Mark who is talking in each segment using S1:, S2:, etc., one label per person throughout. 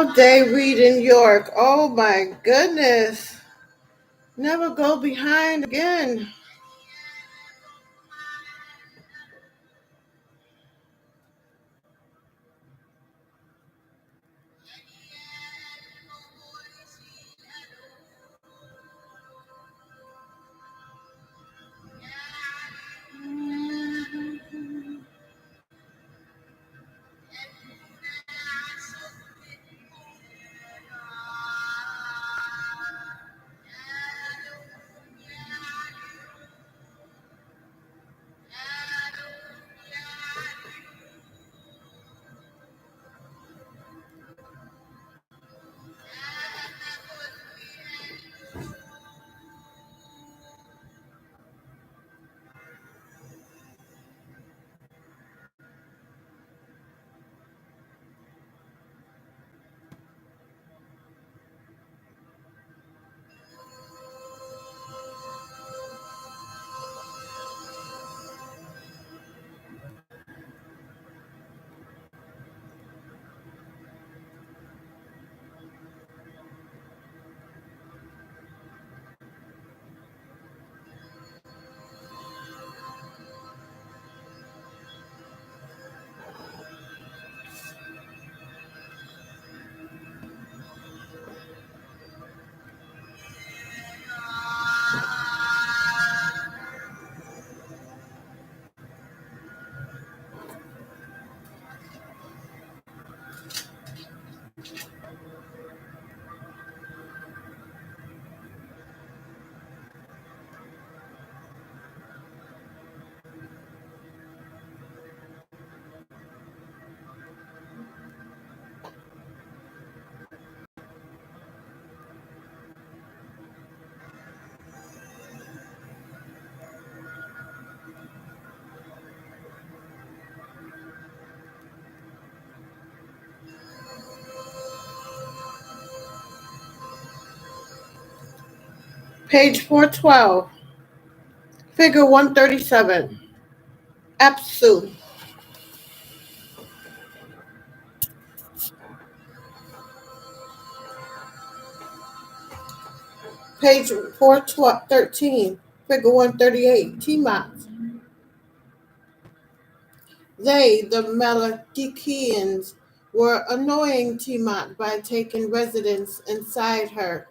S1: All day reading York. Oh my goodness. Never go behind again. Page 412. Figure 137. Apsu. Page 413. Figure 138. Tiamat. They, the Melchikians, were annoying Tiamat by taking residence inside her,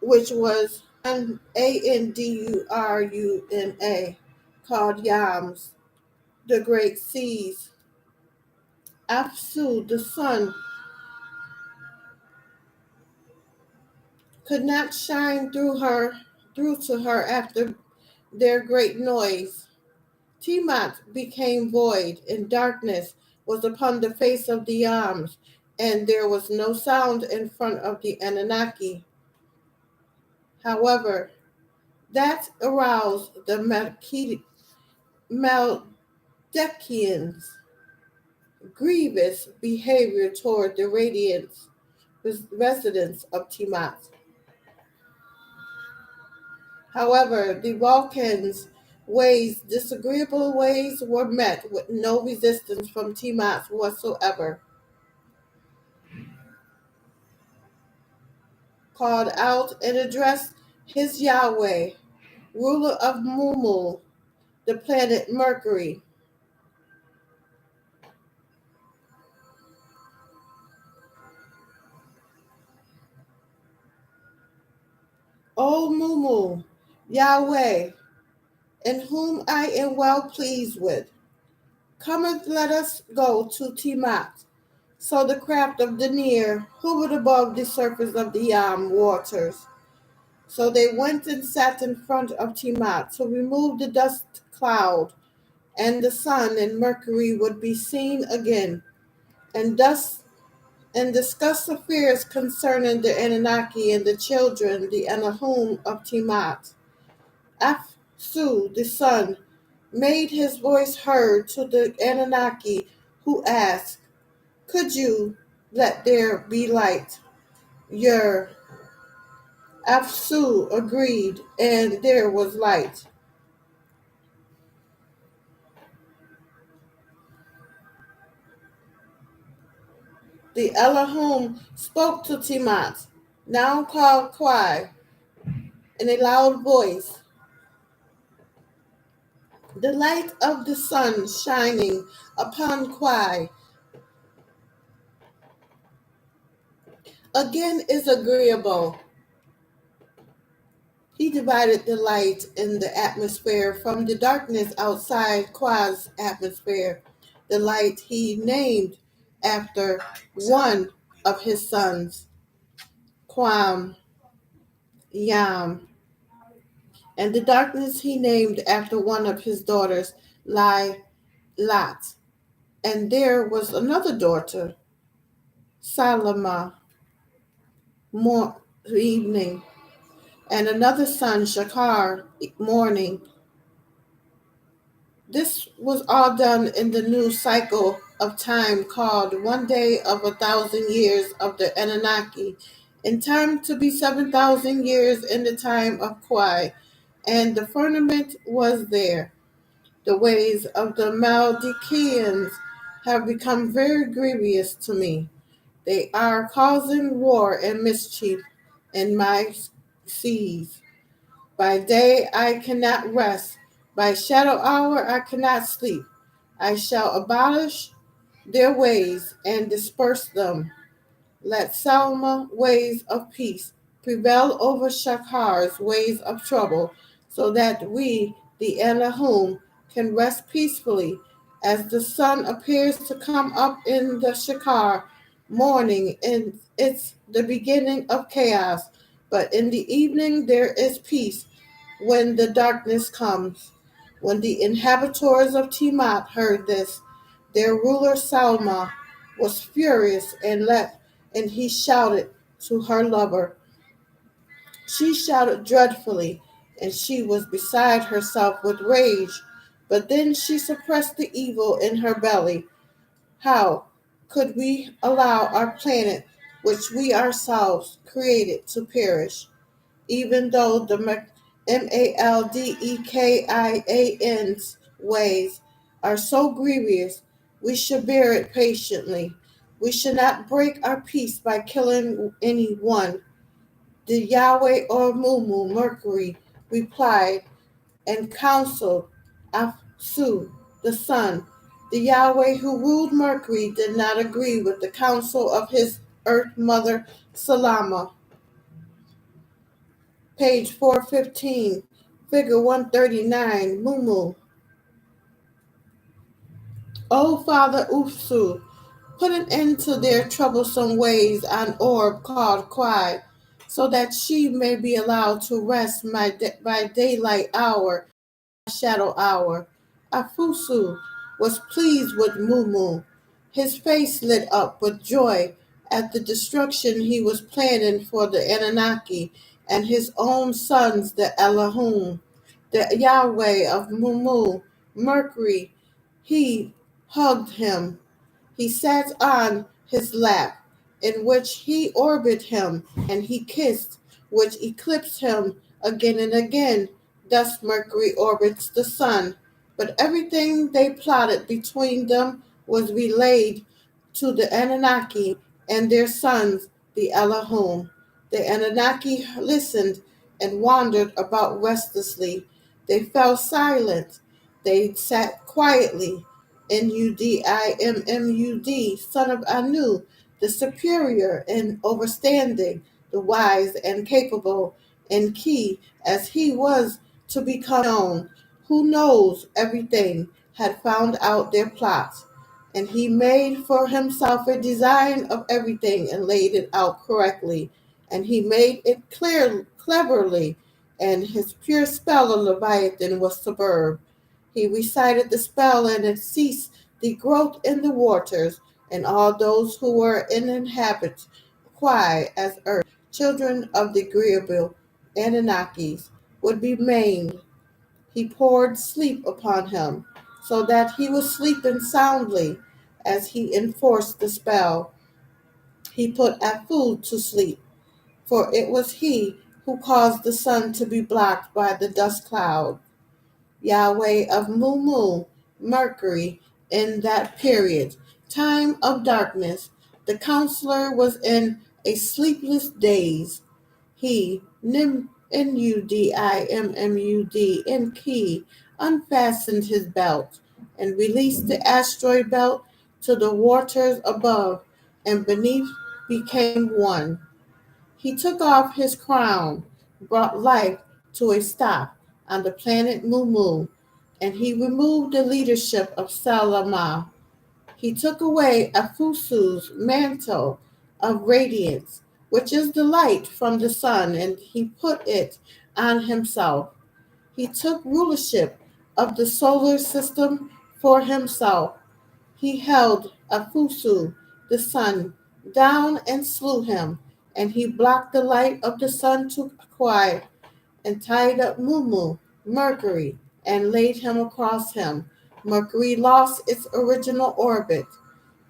S1: which was Anduruna, called Yams, the great seas. Apsu, the sun, could not shine through to her after their great noise. Tiamat became void, and darkness was upon the face of the Yams, and there was no sound in front of the Anunnaki. However, that aroused the Meldekians' grievous behavior toward the radiant residents of Tiamat. However, the Vulcans' disagreeable ways were met with no resistance from Tiamat whatsoever. Called out and addressed his Yahweh, ruler of Mumu, the planet Mercury. O Mumu, Yahweh, in whom I am well pleased with, cometh, let us go to Tiamat. So the craft of Denier hovered above the surface of the Yam waters. So they went and sat in front of Tiamat to remove the dust cloud, and the sun and Mercury would be seen again, and discuss affairs concerning the Anunnaki and the children, the Anahum of Tiamat. Apsu, the sun, made his voice heard to the Anunnaki, who asked, could you let there be light? Your Apsu agreed, and there was light. The Elohim spoke to Timat, now called Kwai, in a loud voice. The light of the sun shining upon Kwai again is agreeable. He divided the light in the atmosphere from the darkness outside Kwai's atmosphere. The light he named after one of his sons, Kwam Yam, and the darkness he named after one of his daughters, Lai Lat. And there was another daughter, Salama, evening, and another son, Shakar, morning. This was all done in the new cycle of time called 1 day of 1,000 years of the Anunnaki, in time to be 7,000 years in the time of Kwai, and the firmament was there. The ways of the Maldikians have become very grievous to me. They are causing war and mischief in my seas. By day I cannot rest, by shadow hour I cannot sleep. I shall abolish their ways and disperse them. Let Salma ways of peace prevail over Shakar's ways of trouble, so that we, the Elohim, can rest peacefully. As the sun appears to come up in the Shakar morning, and it's the beginning of chaos, but in the evening there is peace when the darkness comes. When the inhabitants of Timat heard this, their ruler Salma was furious and he shouted to her lover. She shouted dreadfully, and she was beside herself with rage. But then she suppressed the evil in her belly. How could we allow our planet, which we ourselves created, to perish? Even though the Maldekian's ways are so grievous, we should bear it patiently. We should not break our peace by killing any one. The Yahweh or Mumu, Mercury, replied and counseled Apsu, the sun. The Yahweh who ruled Mercury did not agree with the counsel of his earth mother Salama. Page 415, figure 139, Mumu. O Father Ufsu, put an end to their troublesome ways on orb called Kwai, so that she may be allowed to rest by daylight hour, shadow hour. Afusu was pleased with Mumu. His face lit up with joy at the destruction he was planning for the Anunnaki and his own sons, the Elohim, the Yahweh of Mumu, Mercury. He hugged him. He sat on his lap, in which he orbited him, and he kissed, which eclipsed him again and again. Thus Mercury orbits the sun. But everything they plotted between them was relayed to the Anunnaki and their sons, the Elohim. The Anunnaki listened and wandered about restlessly. They fell silent. They sat quietly. Nudimmud, son of Anu, the superior and overstanding, the wise and capable, and Ki, as he was to become known, who knows everything, had found out their plots. And he made for himself a design of everything and laid it out correctly. And he made it cleverly, and his pure spell of Leviathan was superb. He recited the spell, and it ceased the growth in the waters, and all those who were in inhabit quiet as earth, children of the agreeable Anunnakis, would be maimed. He poured sleep upon him, so that he was sleeping soundly as he enforced the spell. He put Afu to sleep, for it was he who caused the sun to be blocked by the dust cloud. Yahweh of Mumu, Mercury, in that period, time of darkness, The counselor was in a sleepless daze. He, Nudimud, in key, unfastened his belt and released the asteroid belt to the waters above and beneath became one. He took off his crown, brought life to a stop on the planet Mumu, and he removed the leadership of Salama. He took away Afusu's mantle of radiance, which is the light from the sun, and he put it on himself. He took rulership of the solar system for himself. He held Afusu, the sun, down and slew him, and he blocked the light of the sun to quiet and tied up Mumu, Mercury, and laid him across him. Mercury lost its original orbit.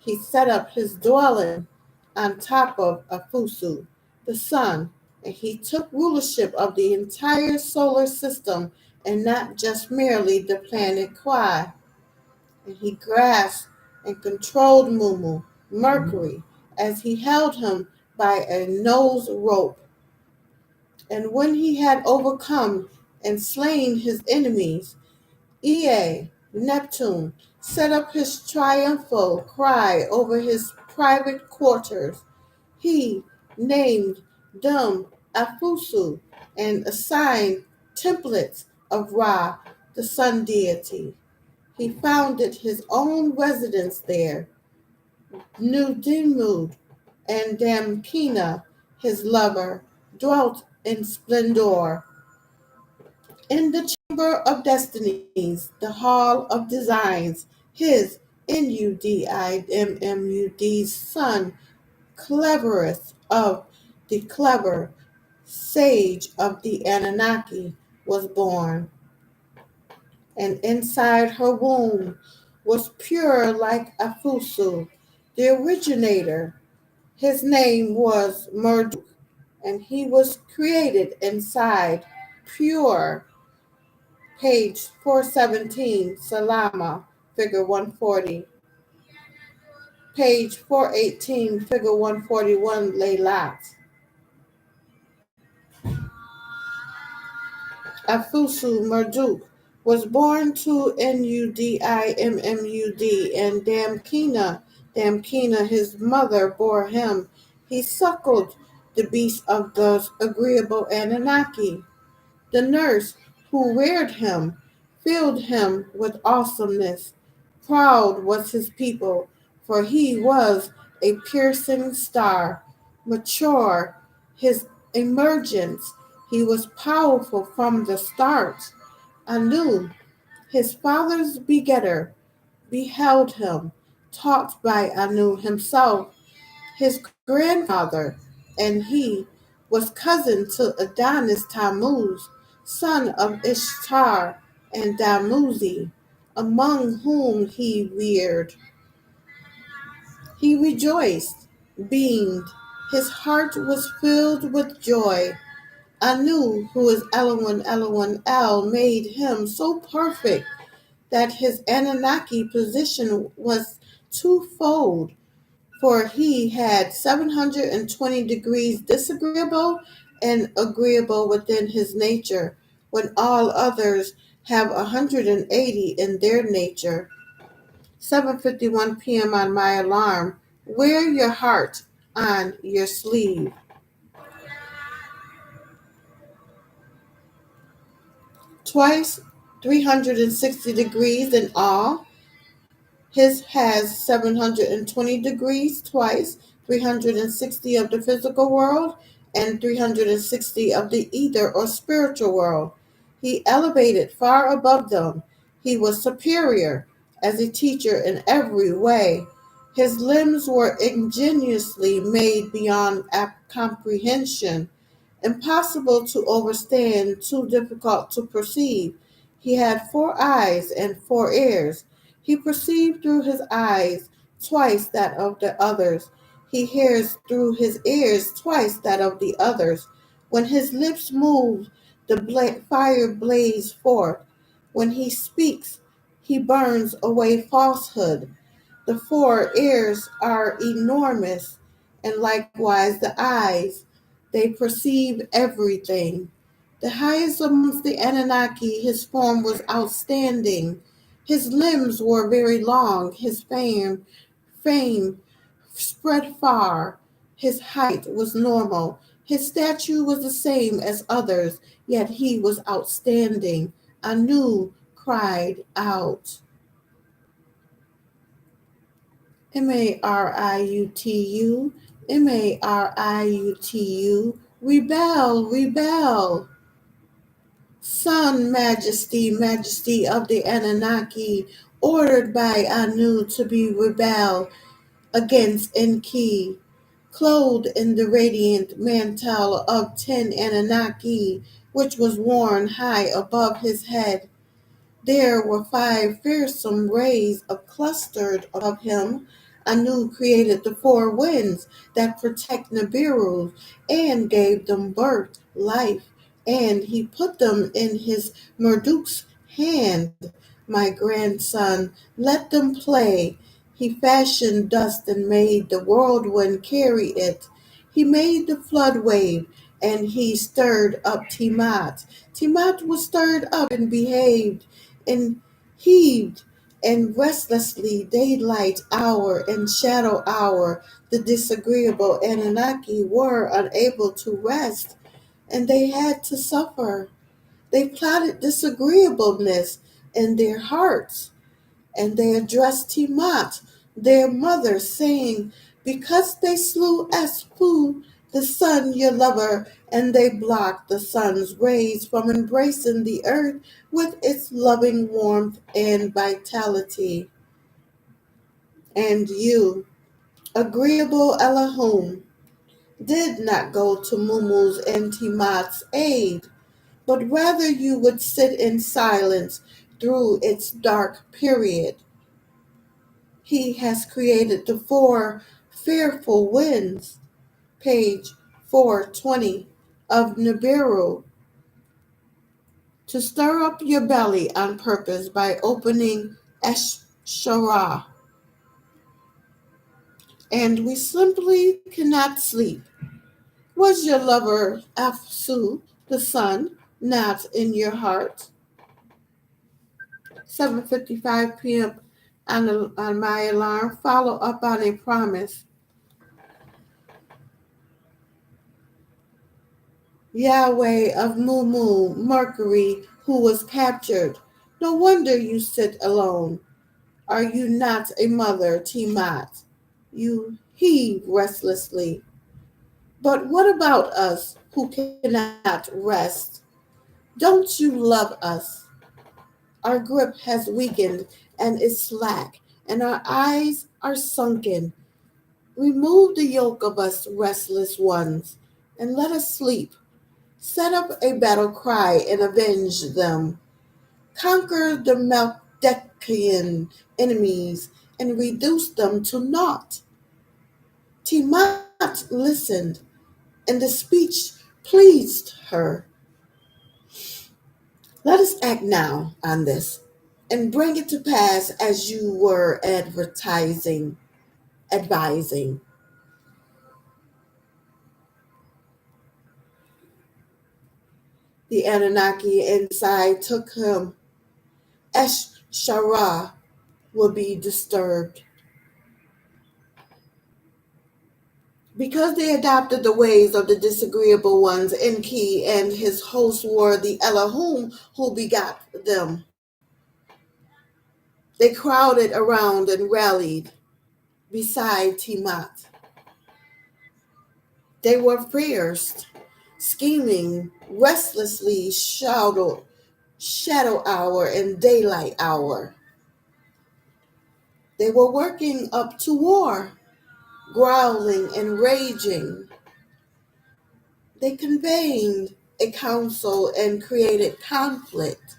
S1: He set up his dwelling on top of Afusu, the sun, and he took rulership of the entire solar system and not just merely the planet Kwai. And he grasped and controlled Mumu, Mercury, as he held him by a nose rope. And when he had overcome and slain his enemies, Ea, Neptune, set up his triumphal cry over his private quarters. He named them Afusu and assigned templates of Ra, the sun deity. He founded his own residence there. Nudimu and Damkina, his lover, dwelt in splendor. In the chamber of destinies, the hall of designs, his Nudimmud's son, cleverest of the clever, sage of the Anunnaki, was born. And inside her womb was pure like Afusu, the originator. His name was Marduk, and he was created inside pure. Page 417, Salama, figure 140. Page 418, figure 141, Laylat. Afusu Marduk was born to Nudimmud, and Damkina his mother bore him. He suckled the beast of the agreeable Anunnaki. The nurse who reared him filled him with awesomeness. Proud was his people, for he was a piercing star. Mature his emergence, he was powerful from the start. Anu, his father's begetter, beheld him, taught by Anu himself, his grandfather, and he was cousin to Adonis Tammuz, son of Ishtar and Damuzi, among whom he reared. He rejoiced, beamed, his heart was filled with joy. Anu, who is Elwin El, made him so perfect that his Anunnaki position was twofold, for he had 720 degrees disagreeable and agreeable within his nature, when all others have 180 in their nature. 7:51 p.m. on my alarm. Wear your heart on your sleeve. Twice 360 degrees in all. His has 720 degrees twice, 360 of the physical world and 360 of the ether or spiritual world. He elevated far above them. He was superior as a teacher in every way. His limbs were ingeniously made beyond comprehension, impossible to understand, too difficult to perceive. He had 4 eyes and 4 ears. He perceived through his eyes twice that of the others. He hears through his ears twice that of the others. When his lips move, the fire blazes forth. When he speaks, he burns away falsehood. The 4 ears are enormous, and likewise the eyes. They perceive everything. The highest amongst the Anunnaki, his form was outstanding. His limbs were very long, his fame spread far. His height was normal. His stature was the same as others, yet he was outstanding. Anu cried out. Mariutu, Mariutu, rebel, rebel. Sun, majesty, majesty of the Anunnaki, ordered by Anu to be rebel against Enki, clothed in the radiant mantle of 10 Anunnaki, which was worn high above his head. There were 5 fearsome rays of clustered above him. Anu created the 4 winds that protect Nibiru and gave them birth, life, and he put them in his Marduk's hand. My grandson, let them play. He fashioned dust and made the whirlwind carry it. He made the flood wave, and he stirred up Tiamat. Tiamat was stirred up and behaved and heaved, and restlessly daylight hour and shadow hour the disagreeable Anunnaki were unable to rest, and they had to suffer. They plotted disagreeableness in their hearts, and they addressed Tiamat, their mother, saying, because they slew Aspu, the sun, your lover, and they blocked the sun's rays from embracing the earth with its loving warmth and vitality. And you, agreeable Elohim, did not go to Mumu's and Tiamat's aid, but rather you would sit in silence through its dark period. He has created the 4 fearful winds, page 420 of Nibiru, to stir up your belly on purpose by opening Eshshara. And we simply cannot sleep. Was your lover Afsu, the sun, not in your heart? 7:55 p.m. on my alarm. Follow up on a promise. Yahweh of Mumu, Mercury, who was captured. No wonder you sit alone. Are you not a mother, Tiamat? You heave restlessly. But what about us who cannot rest? Don't you love us? Our grip has weakened and is slack, and our eyes are sunken. Remove the yoke of us restless ones, and let us sleep. Set up a battle cry and avenge them. Conquer the Melchian enemies and reduce them to naught. Tiamat listened, and the speech pleased her. Let us act now on this and bring it to pass as you were advising. The Anunnaki inside took him. Eshshara will be disturbed. Because they adopted the ways of the disagreeable ones, Enki and his hosts were the Elohim who begot them. They crowded around and rallied beside Tiamat. They were fierce, scheming, restlessly shadow hour and daylight hour. They were working up to war, growling and raging. They convened a council and created conflict.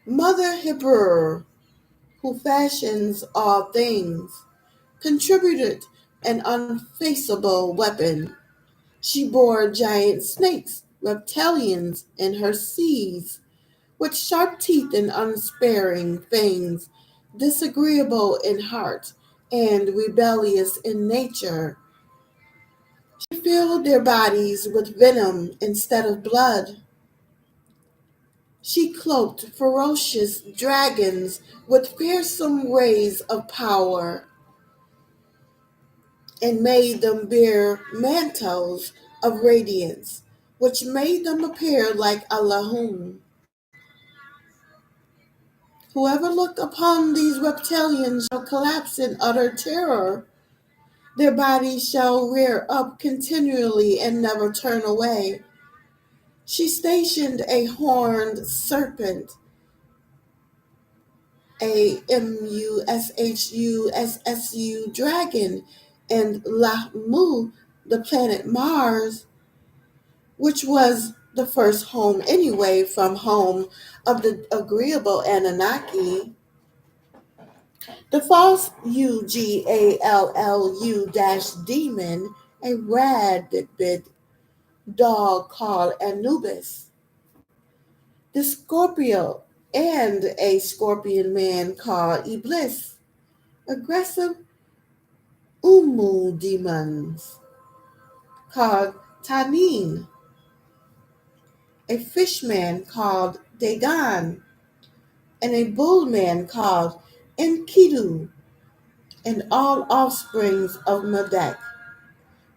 S1: Mother Hebrew, who fashions all things, contributed an unfaceable weapon. She bore giant snakes, reptilians in her seas, with sharp teeth and unsparing fangs. disagreeable in heart, and rebellious in nature. She filled their bodies with venom instead of blood. She cloaked ferocious dragons with fearsome rays of power and made them bear mantles of radiance, which made them appear like Allahum. Whoever look upon these reptilians shall collapse in utter terror. Their bodies shall rear up continually and never turn away. She stationed a horned serpent, a Mushussu dragon, and Lahmu, the planet Mars, which was the first home anyway from home of the agreeable Anunnaki. The false UGALLU demon, a rabid dog called Anubis. The Scorpio, and a scorpion man called Iblis. Aggressive Umu demons called Tanin. A fishman called Dagon, and a bullman called Enkidu, and all offsprings of Medak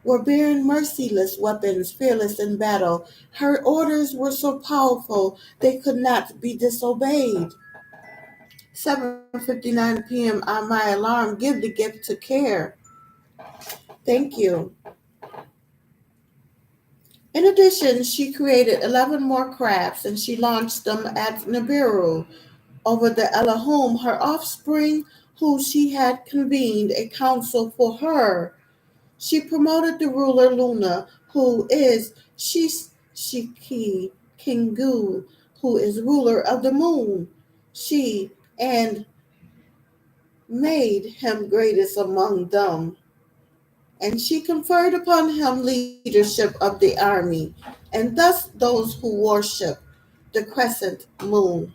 S1: were bearing merciless weapons, fearless in battle. Her orders were so powerful they could not be disobeyed. 7:59 p.m. on my alarm. Give the gift to care. Thank you. In addition, she created 11 more crafts and she launched them at Nibiru over the Elohim, her offspring, who she had convened a council for her. She promoted the ruler Luna, who is Shiki Kingu, who is ruler of the moon. She and made him greatest among them. And she conferred upon him leadership of the army, and thus those who worship the crescent moon.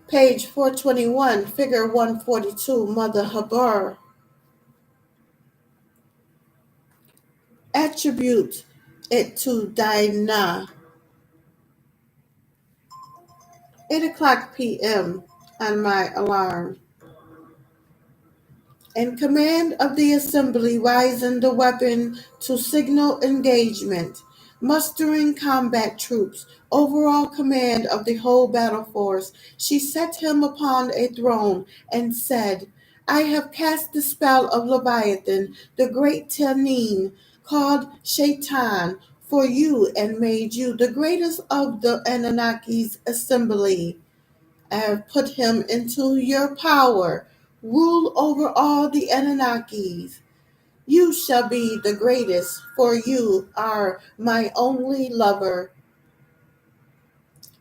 S1: Page 421, figure 142, Mother Habar. Attribute it to Dinah. 8 o'clock p.m. on my alarm. In command of the assembly, rising the weapon to signal engagement, mustering combat troops, overall command of the whole battle force, she set him upon a throne and said, I have cast the spell of Leviathan, the great Tannin, called Shaitan, for you and made you the greatest of the Anunnaki's assembly. I have put him into your power. Rule over all the Anunnakis. You shall be the greatest, for you are my only lover.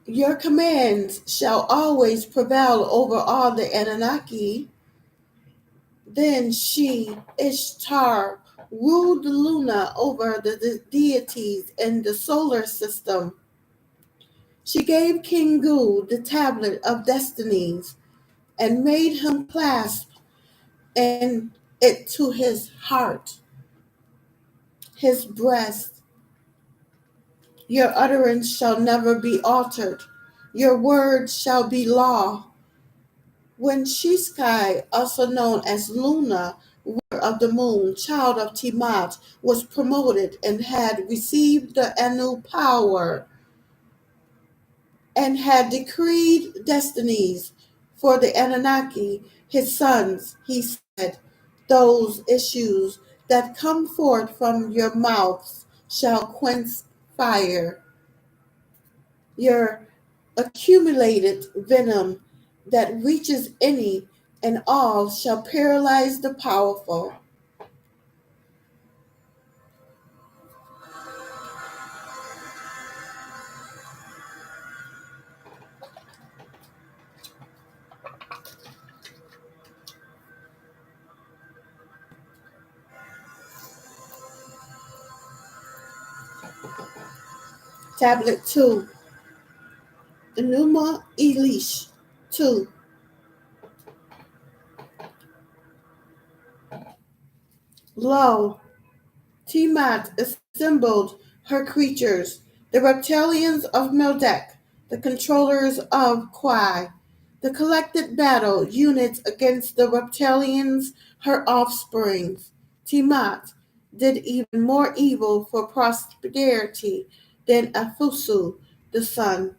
S1: Your commands shall always prevail over all the Anunnaki. Then she, Ishtar, ruled Luna over the deities in the solar system. She gave Kingu the tablet of destinies and made him clasp and it to his heart, his breast. Your utterance shall never be altered. Your word shall be law. When Shiskai, also known as Luna, ruler of the moon, child of Tiamat, was promoted and had received the Anu power and had decreed destinies for the Anunnaki, his sons, he said, those issues that come forth from your mouths shall quench fire. Your accumulated venom that reaches any and all shall paralyze the powerful. Tablet 2. Enuma Elish. 2. Lo, Tiamat assembled her creatures, the reptilians of Melech, the controllers of Kwai, the collected battle units against the reptilians, her offsprings. Tiamat did even more evil for prosperity than Afusu, the sun.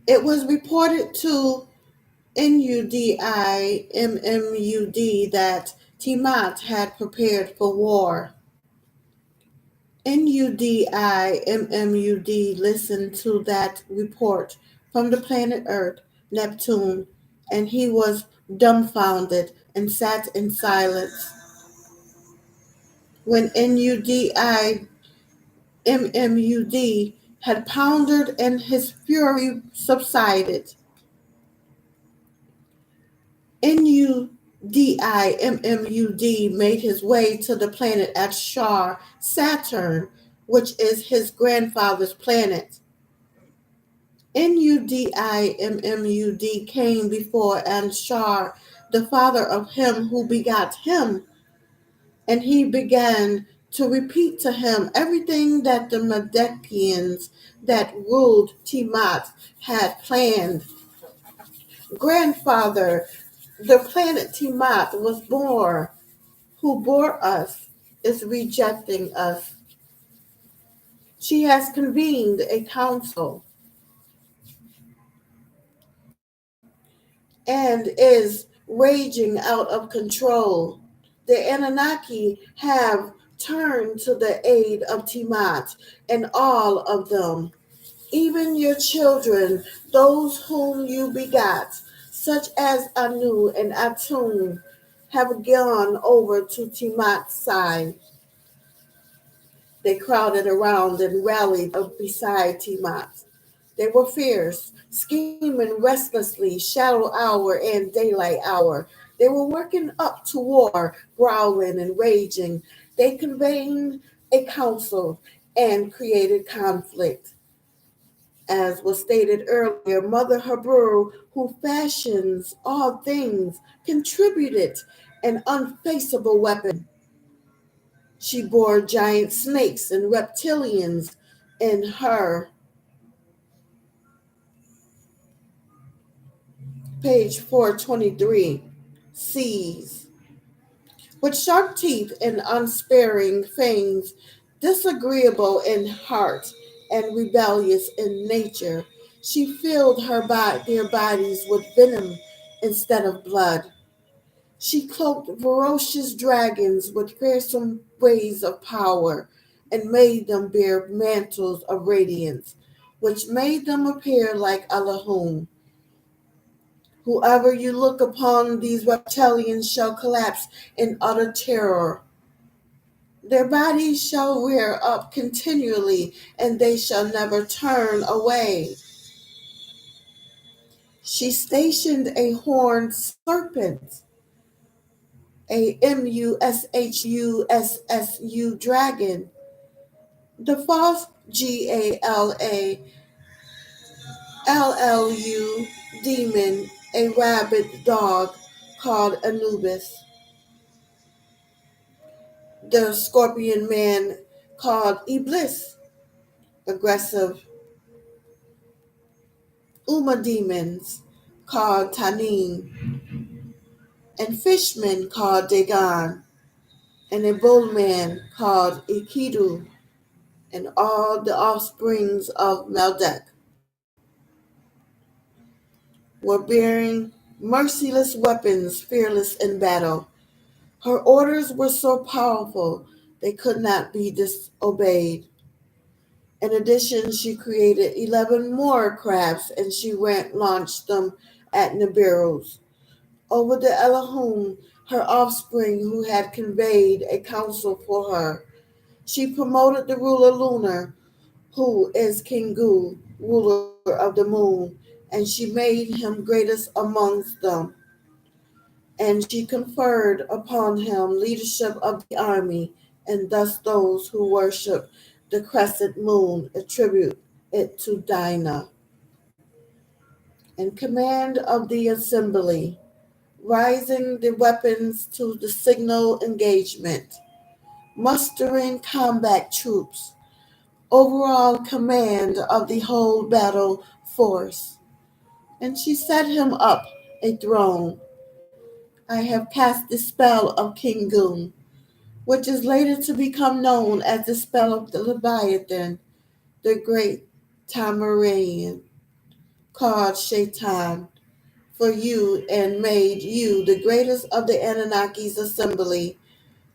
S1: It was reported to NUDIMMUD that Tiamat had prepared for war. NUDIMMUD listened to that report from the planet Earth, Neptune, and he was dumbfounded and sat in silence. When NUDIMMUD had pondered and his fury subsided, NUDIMMUD made his way to the planet Ashar, Saturn, which is his grandfather's planet. NUDIMMUD came before Anshar, the father of him who begot him, and he began to repeat to him everything that the Medekians that ruled Tiamat had planned. Grandfather, the planet Tiamat was born, who bore us, is rejecting us. She has convened a council and is raging out of control. The Anunnaki have turned to the aid of Tiamat, and all of them, even your children, those whom you begot, such as Anu and Atun, have gone over to Tiamat's side. They crowded around and rallied beside Tiamat. They were fierce, scheming restlessly, shadow hour and daylight hour. They were working up to war, growling and raging. They convened a council and created conflict. As was stated earlier, Mother Hebrew, who fashions all things, contributed an unfaceable weapon. She bore giant snakes and reptilians in her. Page 423. Seas. With sharp teeth and unsparing fangs, disagreeable in heart and rebellious in nature, she filled their bodies with venom instead of blood. She cloaked ferocious dragons with fearsome rays of power and made them bear mantles of radiance, which made them appear like Elohim. Whoever you look upon, these reptilians shall collapse in utter terror. Their bodies shall rear up continually, and they shall never turn away. She stationed a horned serpent, a Mushussu dragon, the false Gallallu demon, a rabid dog called Anubis, the scorpion man called Iblis, aggressive Uma demons called Tanin, and fishmen called Dagon, and a bowman called Enkidu, and all the offsprings of Meldek were bearing merciless weapons, fearless in battle. Her orders were so powerful they could not be disobeyed. In addition, she created 11 more crafts and she launched them at Nibiru's. Over the Elohim, her offspring, who had conveyed a counsel for her. She promoted the ruler Lunar, who is Kingu, ruler of the moon, and she made him greatest amongst them. And she conferred upon him leadership of the army, and thus those who worship the crescent moon attribute it to Dinah. In command of the assembly, rising the weapons to the signal engagement, mustering combat troops, overall command of the whole battle force. And she set him up a throne. I have cast the spell of King Goon, which is later to become known as the spell of the Leviathan, the great Tamarian, called Shaitan, for you and made you the greatest of the Anunnaki's assembly.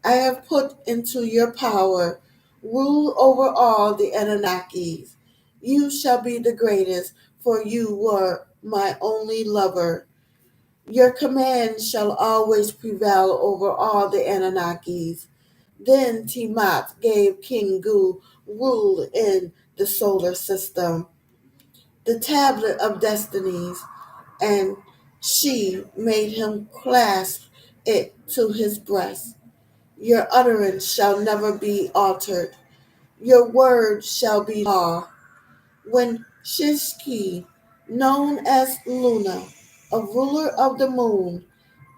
S1: I have put into your power, rule over all the Anunnakis. You shall be the greatest, for you were my only lover. Your command shall always prevail over all the Anunnakis. Then Tiamat gave King Gu rule in the solar system, the tablet of destinies, and she made him clasp it to his breast. Your utterance shall never be altered. Your word shall be law. When Shishki, known as Luna, a ruler of the moon,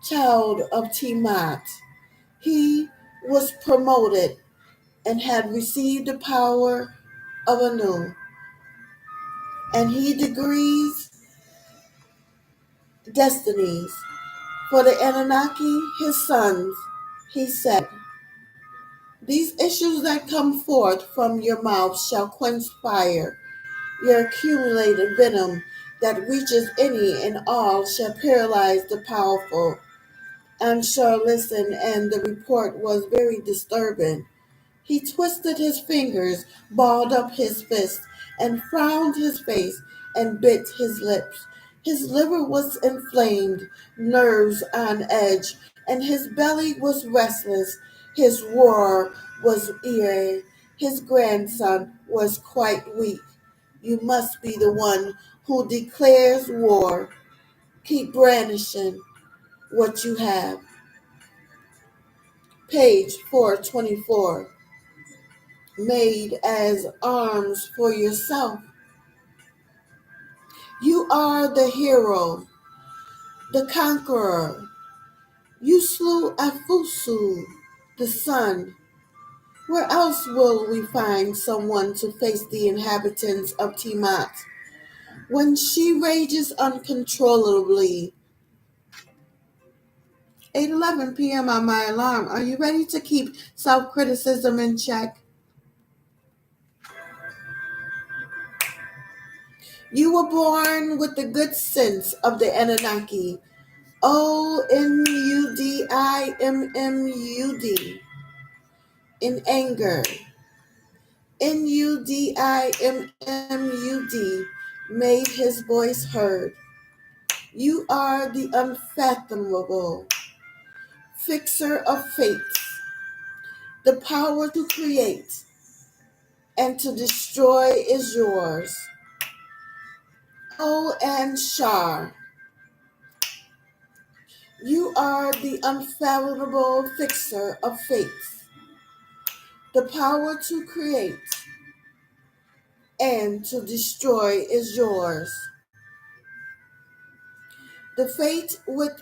S1: child of Tiamat, he was promoted and had received the power of Anu, and he decrees destinies for the Anunnaki, his sons. He said, these issues that come forth from your mouth shall quench fire. Your accumulated venom that reaches any and all shall paralyze the powerful. And shall listen, and the report was very disturbing. He twisted his fingers, balled up his fist, and frowned his face, and bit his lips. His liver was inflamed, nerves on edge, and his belly was restless. His roar was eerie. His grandson was quite weak. You must be the one who declares war. Keep brandishing what you have. Page 424. Made as arms for yourself. You are the hero, the conqueror. You slew Afusu, the sun. Where else will we find someone to face the inhabitants of Tiamat when she rages uncontrollably? 8:11 p.m. on my alarm. Are you ready to keep self-criticism in check? You were born with the good sense of the Anunnaki. Onudimud. In anger. Nudimud made his voice heard. You are the unfathomable fixer of fates, the power to create and to destroy is yours. O and Shar, you are the unfathomable fixer of fates, the power to create and to destroy is yours. The fate with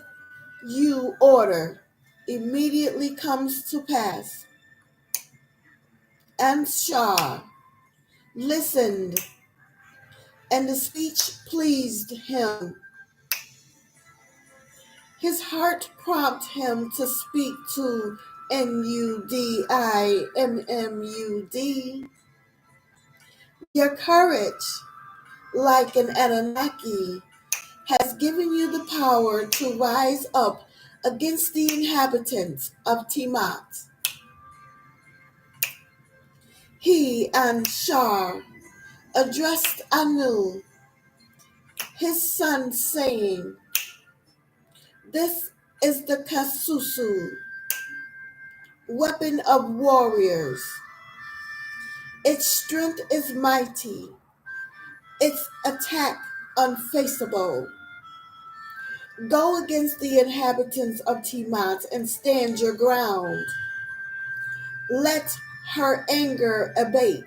S1: you order immediately comes to pass. And Shah listened, and the speech pleased him. His heart prompted him to speak to Nudimmud. Your courage, like an Anunnaki, has given you the power to rise up against the inhabitants of Tiamat. He and Shar addressed Anu, his son, saying, "This is the Kasusu, weapon of warriors. Its strength is mighty, its attack unfaceable. Go against the inhabitants of Tiamat and stand your ground. Let her anger abate,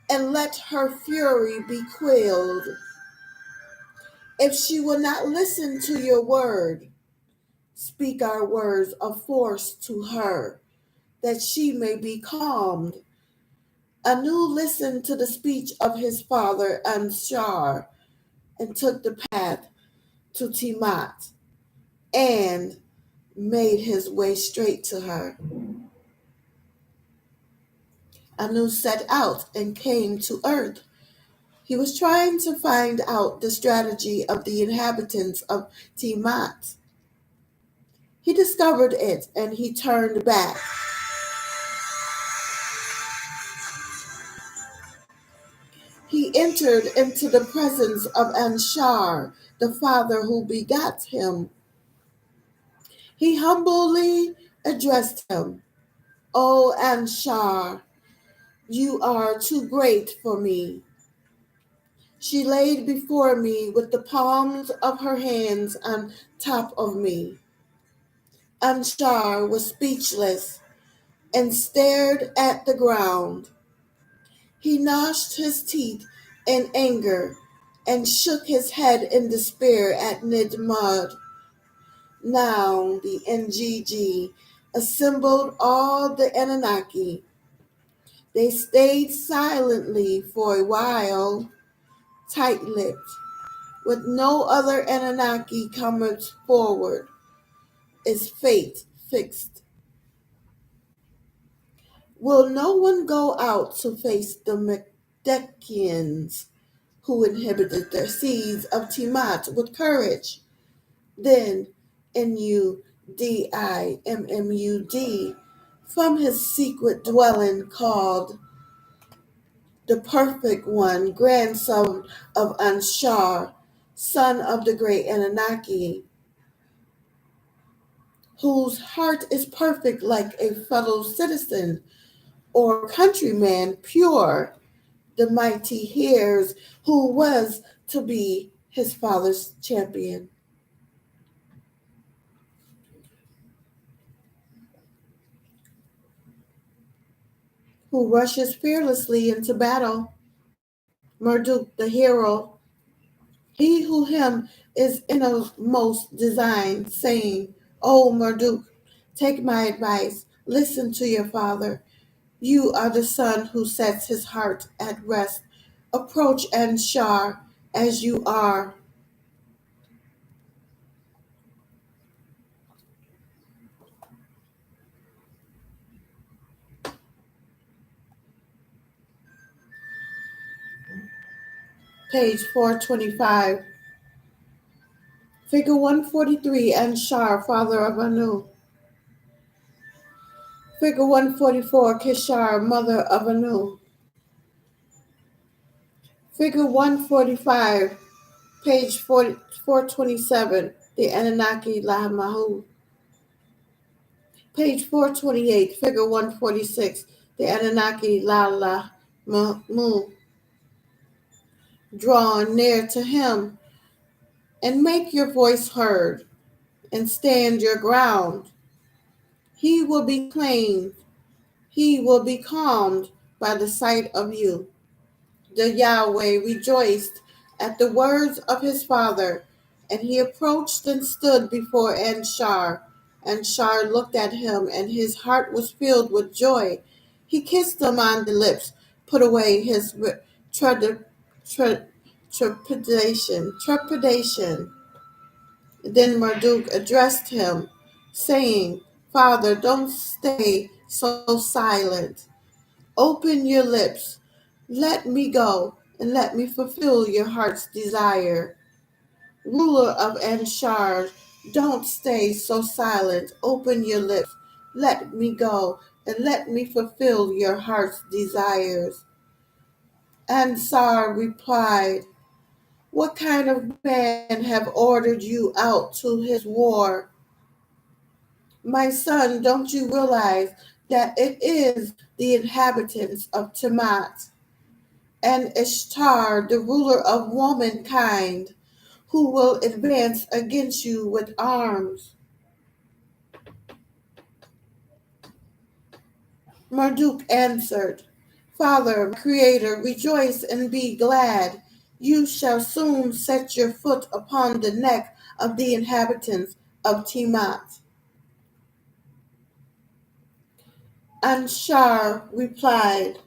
S1: and let her fury be quelled. If she will not listen to your word, speak our words of force to her, that she may be calmed." Anu listened to the speech of his father Anshar and took the path to Tiamat and made his way straight to her. Anu set out and came to earth. He was trying to find out the strategy of the inhabitants of Tiamat. He discovered it and he turned back. He entered into the presence of Anshar, the father who begot him. He humbly addressed him, "O Anshar, you are too great for me." She laid before me with the palms of her hands on top of me. Anshar was speechless and stared at the ground. He gnashed his teeth in anger and shook his head in despair at Nidmud. Now the Ngg assembled all the Anunnaki. They stayed silently for a while, tight-lipped, with no other Anunnaki coming forward, its fate fixed. Will no one go out to face the Medekians who inhibited the seeds of Tiamat with courage? Then Nudimmud, from his secret dwelling called the Perfect One, grandson of Anshar, son of the great Anunnaki, whose heart is perfect like a fellow citizen or countryman, pure, the mighty hears, who was to be his father's champion. Who rushes fearlessly into battle, Marduk the hero, he who him is innermost design, saying, "O Marduk, take my advice, listen to your father. You are the son who sets his heart at rest. Approach Anshar as you are." Page 425. Figure 143, Anshar, father of Anu. Figure 144, Kishar, mother of Anu. Figure 145, page 427, the Anunnaki Lahamahu. Page 428, figure 146, the Anunnaki Lalamu. Draw near to him and make your voice heard and stand your ground. He will be claimed, he will be calmed by the sight of you. The Yahweh rejoiced at the words of his father, and he approached and stood before Anshar. Anshar looked at him, and his heart was filled with joy. He kissed him on the lips, put away his trepidation, Then Marduk addressed him, saying, Father, don't stay so silent. Open your lips. Let me go, and let me fulfill your heart's desire. Ruler of Anshar, don't stay so silent. Open your lips. Let me go, and let me fulfill your heart's desires. Ansar replied, What kind of man have ordered you out to his war? My son, don't you realize that it is the inhabitants of Tiamat and Ishtar, the ruler of womankind, who will advance against you with arms? Marduk answered, Father, my creator, rejoice and be glad. You shall soon set your foot upon the neck of the inhabitants of Tiamat. Anshar replied,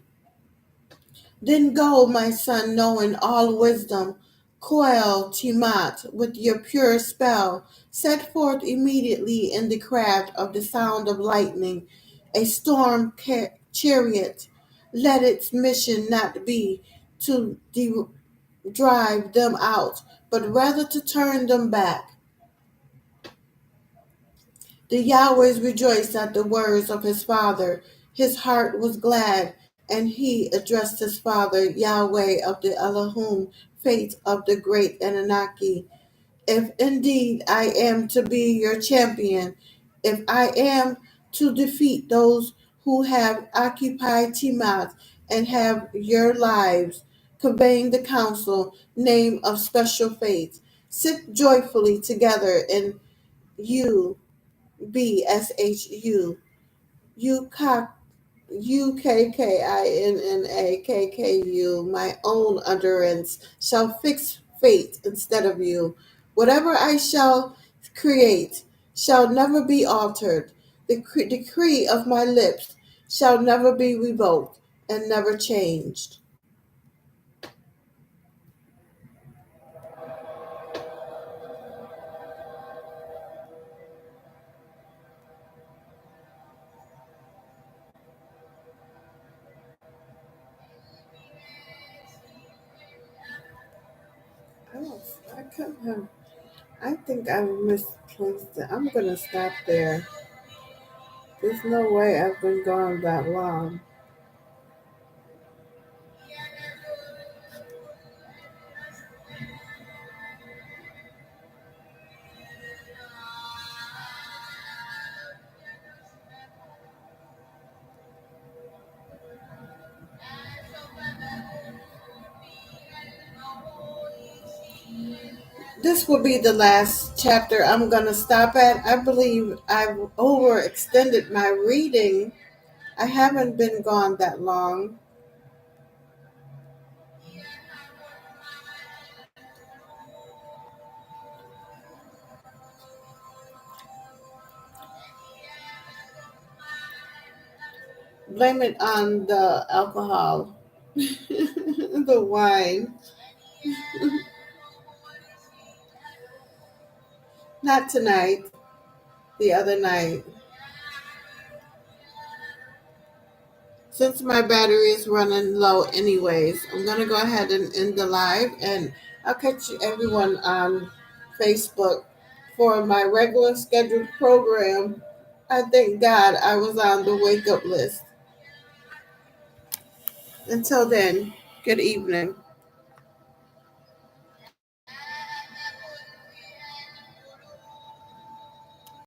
S1: Then go, my son, knowing all wisdom. Coil Tiamat with your pure spell. Set forth immediately in the craft of the sound of lightning, a storm chariot. Let its mission not be to drive them out, but rather to turn them back. The Yahweh rejoiced at the words of his father. His heart was glad, and he addressed his father, Yahweh of the Elohim, fate of the great Anunnaki. If indeed I am to be your champion, if I am to defeat those who have occupied Tiamat and have your lives, conveying the counsel, name of special fate, sit joyfully together in you BSHU, UKKINNAKKU, my own utterance, shall fix fate instead of you. Whatever I shall create shall never be altered. The decree of my lips shall never be revoked and never changed. Oh, I couldn't have. I think I misplaced it. I'm gonna stop there. There's no way I've been gone that long. This will be the last chapter I'm going to stop at. I believe I've overextended my reading. I haven't been gone that long. Blame it on the alcohol, the wine. Not tonight, the other night. Since my battery is running low, anyways, I'm going to go ahead and end the live, and I'll catch everyone on Facebook for my regular scheduled program. I thank God I was on the wake up list. Until then, good evening.